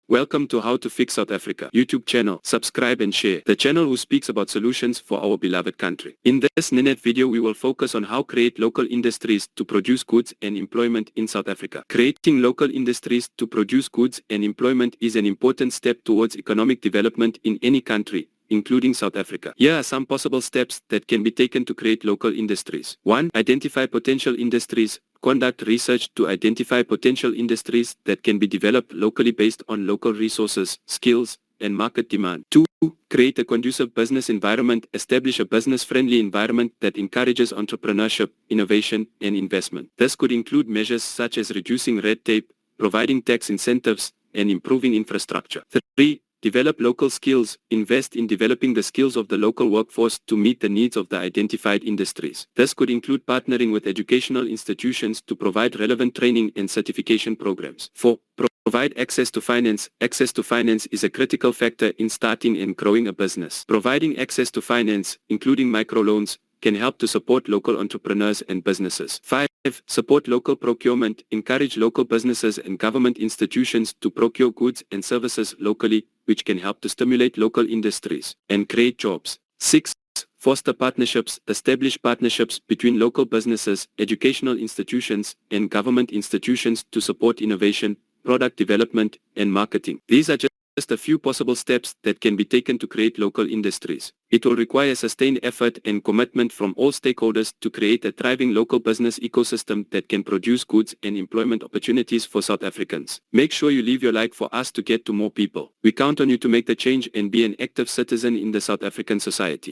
Welcome to How to Fix South Africa YouTube channel. Subscribe and share. The channel who speaks about solutions for our beloved country. In this Ninet video, we will focus on how create local industries to produce goods and employment in South Africa. Creating local industries to produce goods and employment is an important step towards economic development in any country, including South Africa. Here are some possible steps that can be taken to create local industries. 1. Identify potential industries. Conduct research to identify potential industries that can be developed locally based on local resources, skills, and market demand. 2. Create a conducive business environment. Establish a business-friendly environment that encourages entrepreneurship, innovation, and investment. This could include measures such as reducing red tape, providing tax incentives, and improving infrastructure. 3. Develop local skills. Invest in developing the skills of the local workforce to meet the needs of the identified industries. This could include partnering with educational institutions to provide relevant training and certification programs. 4. Provide access to finance. Access to finance is a critical factor in starting and growing a business. Providing access to finance, including microloans, can help to support local entrepreneurs and businesses. 5. Support local procurement. Encourage local businesses and government institutions to procure goods and services locally, which can help to stimulate local industries and create jobs. 6. Foster partnerships. Establish partnerships between local businesses, educational institutions, and government institutions to support innovation, product development, and marketing. These are just a few possible steps that can be taken to create local industries. It will require sustained effort and commitment from all stakeholders to create a thriving local business ecosystem that can produce goods and employment opportunities for South Africans. Make sure you leave your like for us to get to more people. We count on you to make the change and be an active citizen in the South African society.